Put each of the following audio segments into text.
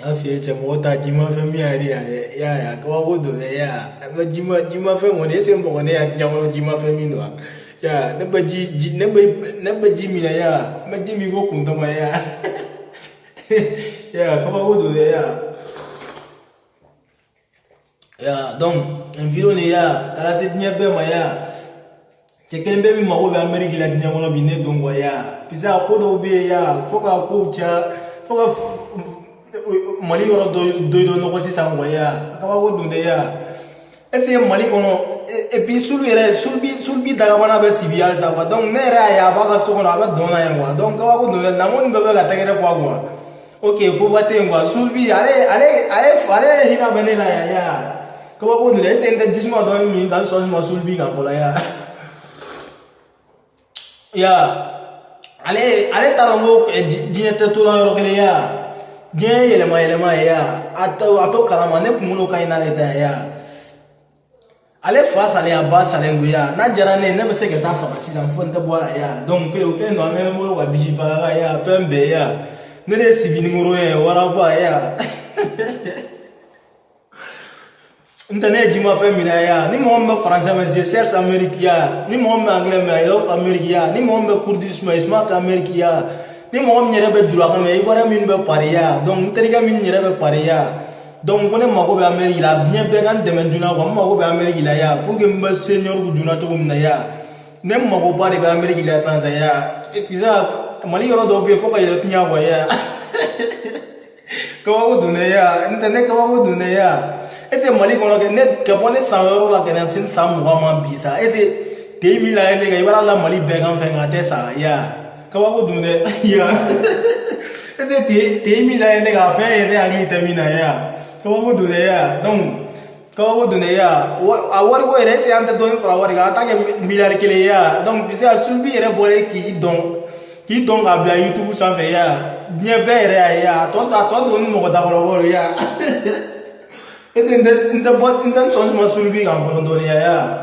Afie chemota jima femi ari ya kwa wodo ya ma jima femi woni ese mo ne ya nyawo jima femi no ya ne ba ji mi na ya ma ji mi go kunta ma ya ya kwa wodo ya donc enviro ne ya kala se nya be ma ya chekele be mi ma go be America la nya wono bi ne dongo ya pisa ko do be ya foka ko cha foka Mali yɔrɔ dɔ nɔgɔ sisan wa ya kabako dun tɛ ya est-ce que Mali kɔnɔ et puis sulu bi dagabana bɛ sibi halisa quoi donc ne yɛrɛ y'a ye a b'a ka so kɔnɔ a bɛ dɔn na yen quoi donc kabako dun tɛ namoni bɛɛ bɛ ka tɛgɛrɛ fɔ quoi ok fo ba tɛ yen quoi sulu bi ale hinɛ bɛ ne la yan ya kabako dun tɛ est-ce que n tɛ jisuma dɔ min ka sɔn ma sulu bi kan fɔlɔ ya ale t'a dɔn ko diɲɛ tɛ to la yɔrɔ kelen ya diɲɛ yɛlɛma ya a to kalama ne kunkolo ka ɲi n'ale ta ya ale fa salen a ba salen don ya n'a diyara ne bɛ se ka taa faga sisan fo n tɛ bɔ a ya donc o kɛlen don an bɛ mori ka bisi baga ya fɛn bɛɛ ya ne de sibi nimoro ye waraba ya n tɛ ne ye jima fɛn minɛ ya ni mɔgɔ min bɛ faransɛ mɛ je cherche Amérique ya ni mɔgɔ min bɛ anglais mɛ I love Amérique ya ni mɔgɔ min bɛ kurdisme I smart Amérique ya ni mɔgɔ min yɛrɛ bɛ jula kɔnɔ ivoirien min bɛ pari ya donc n terikɛ min yɛrɛ bɛ pari ya donc ko ne mago bɛ Amérique la diɲɛ bɛɛ ka n dɛmɛ joona quoi n mago bɛ Amérique la ya pour que n bɛ senior joona cogo min na ya ne mago ba de bɛ Amérique la sisan ya et puis ça Mali yɔrɔ dɔw bɛ yen fo ka yɛlɛ tiɲɛ quoi ya kabako dun tɛ ya n tɛ ne kabako dun tɛ ya est-ce que Mali kɔnɔ ka bɔ ne san yɔrɔ la ka na se san 20 ma bi sa est-ce que te min la yɛlɛ kan i b'a la Mali bɛɛ kan fɛn ka tɛ sa ya kabako dun dɛ ya est-ce que te min la yɛlɛ ka fɛn yɛrɛ hakili tɛ min na ya kabako dun dɛ ya donc kabako dun dɛ ya a wariko yɛrɛ est-ce que an tɛ dɔɔnin fara wari kan an t'a kɛ miliyari 1 ya donc puisque a Sulbi yɛrɛ bɔlen k'i dɔn k'a bila YouTube sanfɛ ya diɲɛ bɛɛ yɛrɛ y'a ye ya a tɔ don ni mɔgɔ dakɔrɔ ya est-ce que n tɛ sɔn ma Sulbi kan fɔlɔ dɔɔnin ya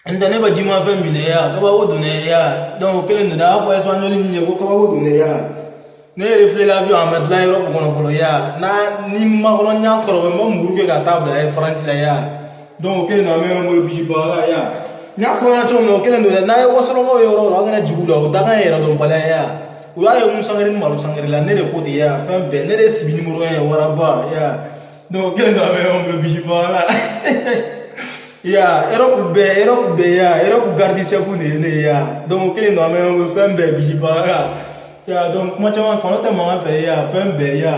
n tɛ ne bɛ jima fɛn minɛ ya kabako dun dɛ ya donc o kelen don dɛ a y'a fɔ espagnol min ye ko kabako dun dɛ ya ne yɛrɛ filɛ avion a mɛ dilan Europe kɔnɔ fɔlɔ ya ni makɔrɔ n y'a kɔrɔ n bɛ muru kɛ ka taa bila France la ya donc o kelen don an bɛ ɲɔgɔn bolo bisibaga ya n y'a fɔ ɲɛna cogo min na o kelen don dɛ n'a ye wasolɔgɔ yɔrɔ o kana jigin u la o da kan yɛrɛ dɔn baliya ya u y'a ye mun sangare ni malo sangare la ne de ko de ya fɛn bɛɛ ne de sibi nimoro ye waraba ya donc o kelen don an bɛ ɲɔgɔn bolo bisibaga ya Europe bɛɛ ya Europe garde chef de ye ne ya donc o kelen don an bɛ ɲɔgɔn bolo fɛn bɛɛ bisibaga ya donc kuma caman kɔnɔ tɛ mankan fɛ ya fɛn bɛɛ ya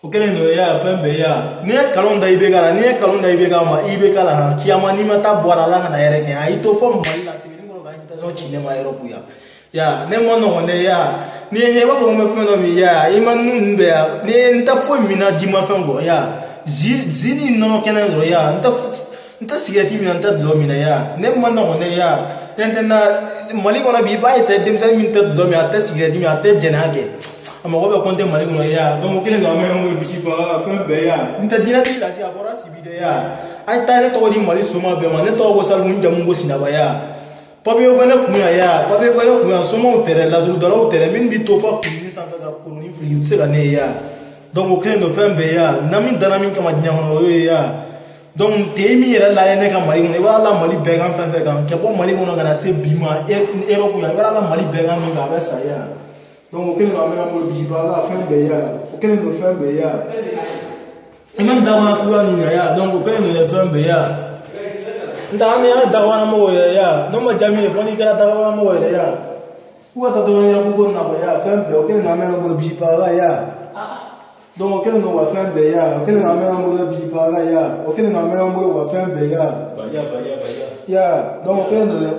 o kelen don ya fɛn bɛɛ ya n'i ye kalon da IBK la n'i ye kalon da IBK ma IBK la kiyama n'i ma taa bɔ a la Ala kana yɛrɛ kɛ a y'i to fɔ Mali la Sebenikɔrɔ ka invitation ci ne ma Europe ya ne ma nɔgɔn dɛ ya n'i ye ɲɛ i b'a fɔ ko n bɛ fɛn dɔ min ya i ma nun bɛ ya n'i ye n tɛ foyi min na ji ma fɛn kɔ ya zi ni nɔnɔ kɛnɛ dɔrɔn ya n tɛ sigɛrɛti min na n tɛ dulɔ min na ya ne ma nɔgɔn dɛ ya Mali kɔnɔ bi i b'a essayer denmisɛnnin min tɛ dulɔ min a tɛ sigɛrɛti min a tɛ jɛnɛya kɛ a mago bɛ compter Mali kɔnɔ ya donc o kelen don an bɛ ɲɔgɔn bolo bisibaga fɛn bɛɛ ya n tɛ diinɛtigi lase a bɔra sibi de ya a ye taa ne tɔgɔ di Mali soma bɛɛ ma ne tɔgɔ ko Salifu n jamu ko Sinaba ya papier bɛ ne kun ya papier bɛ ne kun ya somaw tɛ dɛ laturudalaw tɛ dɛ min b'i to fɔ kurunin sanfɛ ka kurunin fili u tɛ se ka ne ye ya donc o kelen don fɛn bɛɛ ya na min dara min kama diɲɛ kɔnɔ o y'o ye ya donc te min yɛrɛ lajɛ ne ka Mali kɔnɔ i b'a la Mali bɛɛ kan fɛn fɛn kan ka bɔ Mali kɔnɔ ka na se bi ma Europe ya i b'a la Mali bɛɛ kan min kan a bɛ sa ya donc o kelen don an bɛ ɲɔgɔn bolo bisibaga fɛn bɛɛ ya o kelen don fɛn bɛɛ ya i ma dama fuga ninnu ya donc o kelen don dɛ fɛn bɛɛ ya n tɛ an ni an dagabana mɔgɔw yɛrɛ ya n'o ma diya min ye fɔ n'i kɛra dagabana mɔgɔ yɛrɛ ya k'u ka taa dɔrɔn yɛrɛ k'u ko nafa ya fɛn bɛɛ o kelen don an bɛ ɲɔgɔn bolo bisibaga ya donc o kelen don wa fɛn bɛɛ ya o kelen don an bɛ ɲɔgɔn bolo bisibaga ya o kelen don an bɛ ɲɔgɔn bolo wa fɛn bɛɛ ya ya donc o kelen don dɛ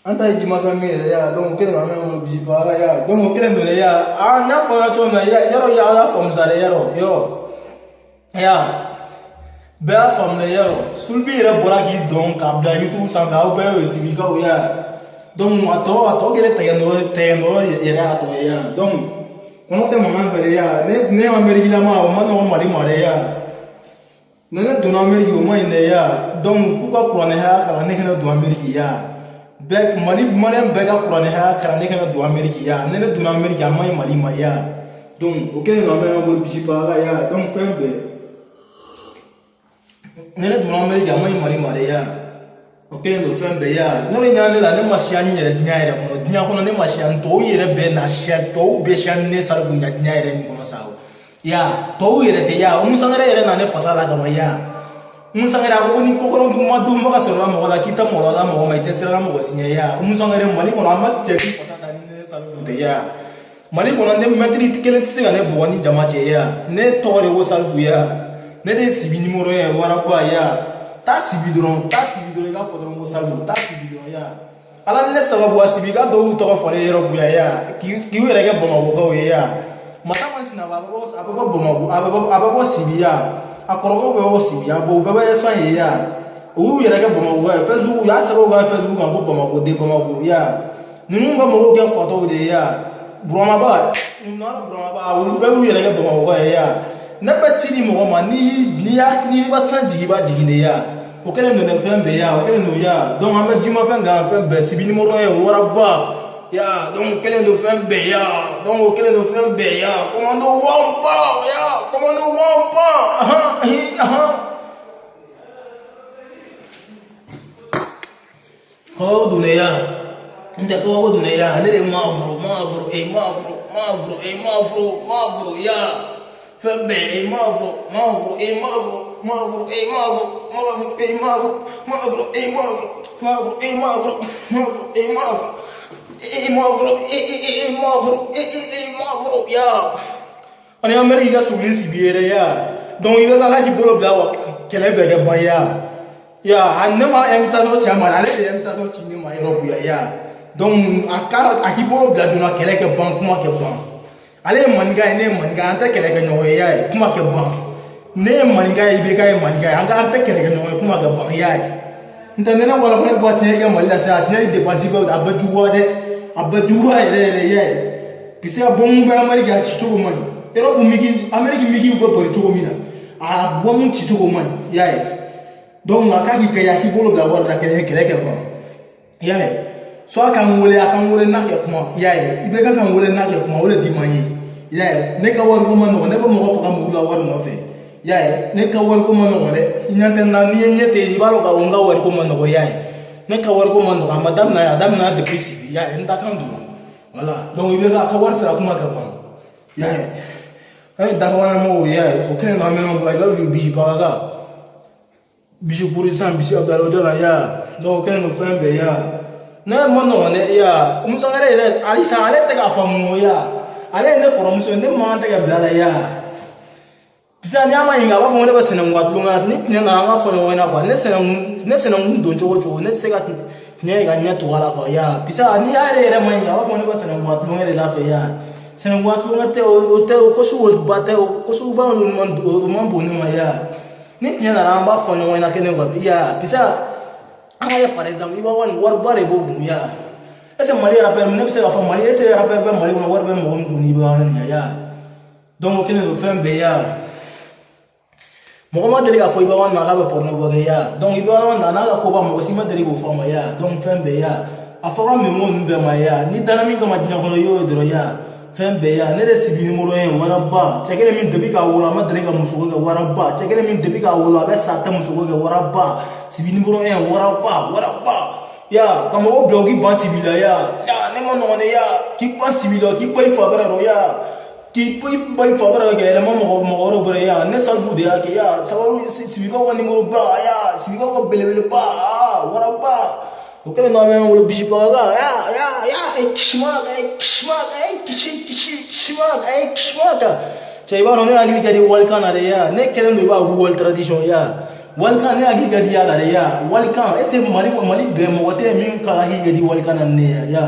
an ta ye jima fɛn min yɛrɛ ya donc o kelen don an bɛ ɲɔgɔn bolo bisibaga ya donc o kelen don dɛ ya n y'a fɔ aw ɲɛna cogo min na yɔrɔ aw y'a faamu sa dɛ yɔrɔ ya bɛɛ y'a faamu dɛ yɔrɔ Sulbi yɛrɛ bɔra k'i dɔn k'a bila YouTube sanfɛ aw bɛɛ ye sibikaw ya donc a tɔ kɛlen tɛgɛnɔrɔ yɛrɛ y'a tɔ ye ya donc kɔnɔ tɛ mankan fɛ dɛ ya ne Amérique lama o ma nɔgɔn Mali ma dɛ ya nene donna Amérique au moins ya donc pourquoi couronne ha kala ne kana do Amérique ya bek mali beka couronne ha kala ne kana do Amérique ya nene donna Amérique amay mali ma ya donc auquel no me ngol bisi pa ya donc fembe nene donna Amérique amay mali ma ya auquel no fembe ya no le nyane la ne machia nyere nyaere kono dinya kono ne machia to yere be na shel to be shan ne sarfu nya nyaere ni kono sawo ya to yere te ya umusangare yere na ne fasala ga ya umusangare abo ni kokoro ma du ma kasoro ma wala kita mo wala mo ma itesera mo sinya ya umusangare mali kono ama chefi fasada ni ne sarfu te ya mali kono ne metri tikele tsinga ne boni jamache ya ne tore wo sarfu ya ne de sibi numero ya wara ba ya ta sibi dron ga fodron wo sarfu ta sibi dron ya ala ne sababu asibi ga do to ko fore yero bu ya ki were ga boma wo ga ya mata man sina ababa bomagu ababa sibiya akorogo be sibiya bo baba ya swan ya o yere ga bomagu ya Facebook ya sabo ga Facebook ga bomagu de bomagu ya nunu ga mo ga photo de ya broma ba nunu broma ba o be yere ga bomagu ya na ba tini mo ma ni ba san jigi ba jigi ne ya o kele no ne fembe ya o kele no ya donc amba jima fenga fembe sibi ni mo ro ya wara ba ya donc quel est le fin béa donc quel est le fin béa comment nous voit pas ya comment nous voit pas oh dunia nda ko dunia ne mafro ya fin bé mafro ya ani Amérique sugli sibiere ya donc il va la bolo bla kele be ba ya anema emta no chama ale emta no chini ma Europe ya donc akara akibolo bla duna kele ke ban kuma ke ban ale manga anta kele ke no ya kuma ke ban ne manga ibe kai manga anta kele ke no kuma ke ban ya ntandena wala ko ba tege malla sa tege dépasser ba abajuwa ere ya kisi abon ba Amérique a ci to mai Europe migi Amérique migi ko bori to mina a bom ci to mai ya donc akaki ka ya hibolo da wala kele ke ba ya so akan wole na ke kuma ya ibe ka kan wole na ke kuma wole di mani ya ne ka war ko man no ne ba mo fa mu la war no fe ya ne ka war ko man no ne nyante na ni nyete ibalo ka wonga war ko man no ya ne ka war ko man no madame na de pisi ya nda kan do voilà donc ibe ka war sara kuma ka ban ya da wana mo ya o ken na me no I love you biji paraga biji kurisan biji abdalo dala ya donc ken no fembe ya na mo no ne ya umusangare ile alisa ale te ka famu ya ale ne koromuso ne ma te ka blala ya bisa ni ama inga ba fo ne ba sene ngwatlunga ni na nga fo no na kwa ne sene ngundo njogo ne se ka ne ga nya to wala ko ya bisa ni ale re ma inga ba fo ne ba sene ngwatlunga le la fe ya sene ngwatlunga te o ko su ba te o ko su ba no man boni ma ya ni na ba fo no na ke ne ngwa ya bisa anga ya par exemple iba wan war bare bo bu ya ese mali rappel ne bisa ga fo mali ese rappel ba mali no war be mo ngoni ba na ya donc kene no fembe ya Mohamed Deli a fait un marabe pour nous voir ya. Donc il va en aller à Koba, mais aussi Madrid au format ya. Donc fin beya. A fera même mon bemaya. Ni danami comme adina kono yo droya. Fin beya. Ne resi bini molo en waraba. Chekele min debi ka wola Madrid ka musuko ka waraba. Chekele min debi ka wola be sata musuko ka waraba. Si bini molo en waraba. Ya, kama o blogi ban sibila ya. Ya, ne mo no ne ya. Ki ban sibila, ki boy fabra ro ya. Qui peut pas favor que le moment mo ro ya ne salfu de ya ke ya sabaru sibika wa ni mo ba ya sibika wa bele ba wara ba o kele no me mo biji pa ga ya kishma ga chaiba no ne agli gadi walkan are ya ne kele no ba world tradition ya walkan ne agli gadi ya are ya walkan ese mali be mo wote min ka agli gadi walkan ne ya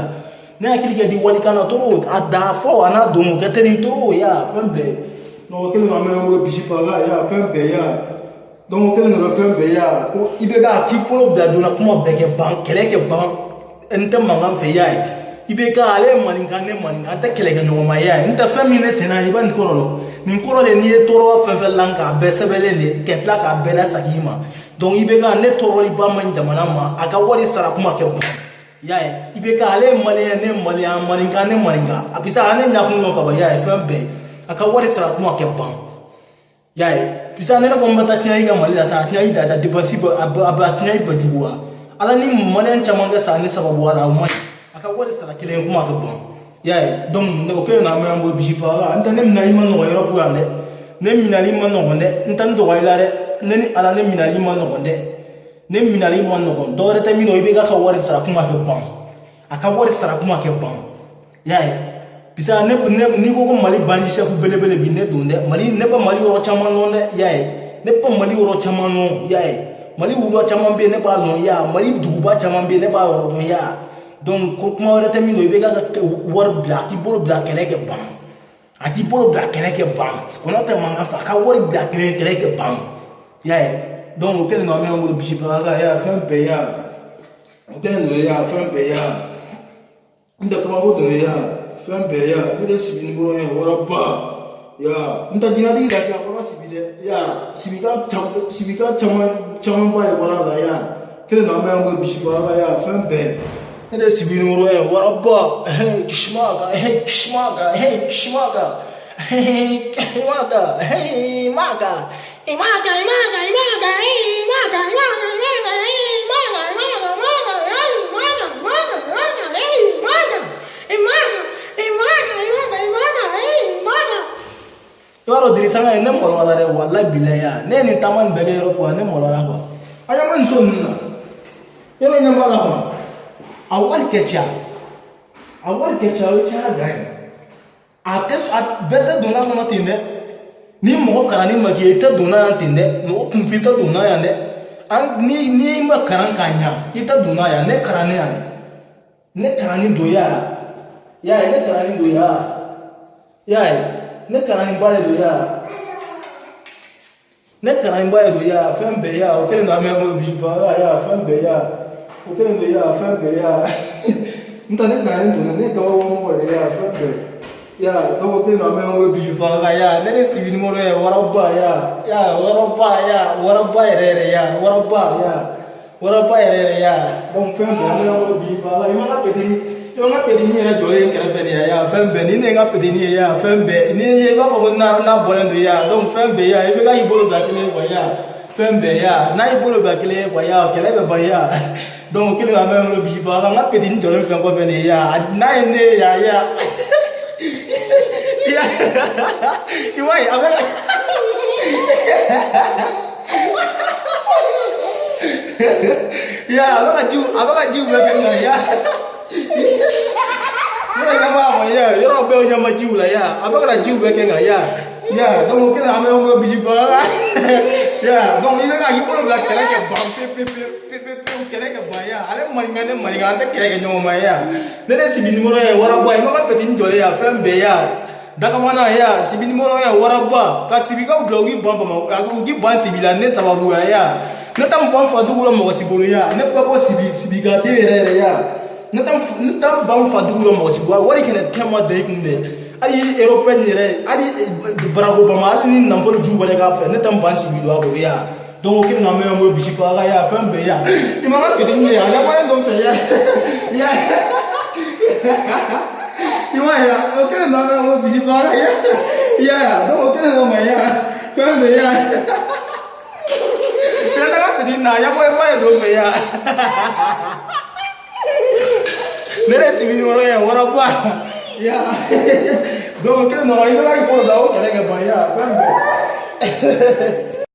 ne akili ke di wali kana toro ada fo ana domo ke terin toro ya fembe no kele no me wo bisi pa ya fembe ya donc kele no fembe ya ko ibe ga ki polo da dona kuma bege ban kele ke ban ente manga fe ya ibeka ale maninga ne maninga anta kelege nyoma ya nta famine sena iban korolo nin korole ni e toro fa lanka be sebelele ketla ka bela sakima donc ibeka ne toro li ba man jamana ma aka wari sara kuma ke bu ya ibeka ale malien ne malien maninga ne maninga apisa ane nyakun no ka ba ya fembe aka wari sara kuma ke ban ya bisa ne ko mbata tiya iga malila sa tiya ida da depensi ba tiya ba juwa ala ni malien chamanga sa ni sababu wala mai aka wari sara kelen kuma ka ban ya donc ne o ke na me ambo bijipa anta ne minali man no yoro ku ande ne minali man no nde ntan do wala re ne ni ala ne minali man no nde ne minali man no do re ta mino ibe ka wari sara kuma ka ban aka wari sara kuma ka ban ya bisa ne ni ko mali bani chef belebele bi ne do nde mali ne ba mali yoro chama no nde ya ne ba mali yoro chama no ya mali wulo chama be ne ba no ya mali duguba chama be ne ba yoro do ya donc kuma wala tamino ibe ga war black bolo black keleke ban ati bolo black keleke ban kono ta manga fa ka war black keleke ban ya donc o kele no me ngo bishi pa ga ya fembe ya o kele no ya fembe ya nda kuma go do ya fembe ya ide sibi ngo ya wara ba ya nda dina di ga ya wara sibi de ya sibika chama ba le wara ga ya kele no me ngo bishi pa ga ya fembe ede sibinuro warabba kishmaga kishmaga kishmaga kishmaga maga imaga imaga imaga imaga imaga imaga imaga imaga imaga imaga imaga imaga imaga imaga yoro dirisanga ne molo wala re wala bilaya ne ni taman bege yoro ko ne molo la ko aya man sonna yoro nyamba ko awal kecha wecha gai ates at beta dona na tinde ni mo karani magi ita dona tinde no kumfita dona ya ne an ni ma karan kanya ita dona ya ne karani ya ne karani do ya ne karani do ya ne karani bale do ya ne karani bale do ya fembe ya o kele no ame mo bipa ya fembe ya o kele no ya fembe ya nta ne karani do ne ka wo mo ya fembe ya do ko no ame mo bipa ya ne sibini mo ya waraba ya waraba erere ya waraba erere ya donc fembe ame mo bipa yo nga pedi ni na joye nkere fe ni ya fembe ni ne nga pedi ni ya fembe ni ye ba fo na bolendo ya donc fembe ya ibe ga ibolo ba kele kwa ya fembe ya na ibolo ba kele kwa ya kele be ba ya donc kele ba me lo bi ba nga pedi ni joye fe ko fe ni ya na ne ya ya iwai aba ya aba ju be ke ya mereka apa ya yoro be nya maju lah ya apa kena jiu be kenga ya donc kita ame ngo biji ba ya donc ini ka ipo la kele ke bam pe kele ke ba ya ale maringa te kele ke nyoma ya nene sibi numero ya wara boy ma pe tin jole ya fembe ya daga mana ya sibi numero ya wara ba ka sibi ka blogi bamba ma ka gi ban sibi la ne sababu ya ne tam bon fa dugula mo sibolo ya ne pa bo sibi ga de re ya Netam bam faduguro mo sibwa wari kene tema de kunde ali européen nere ali Barack Obama ali ni namfolo juba de ka fe netam ban sibido abo ya donc kene na me mo bisi pa ya fembe ya imama pede ni ya na ba ndom fe ya iwa ya kene na me mo bisi pa ya donc kene na ma ya fembe ya kene na pede na ya ba do fe ya nere sibi woro ya wara pa ya donc kele no ibe la ko da o kele ga ba ya fembe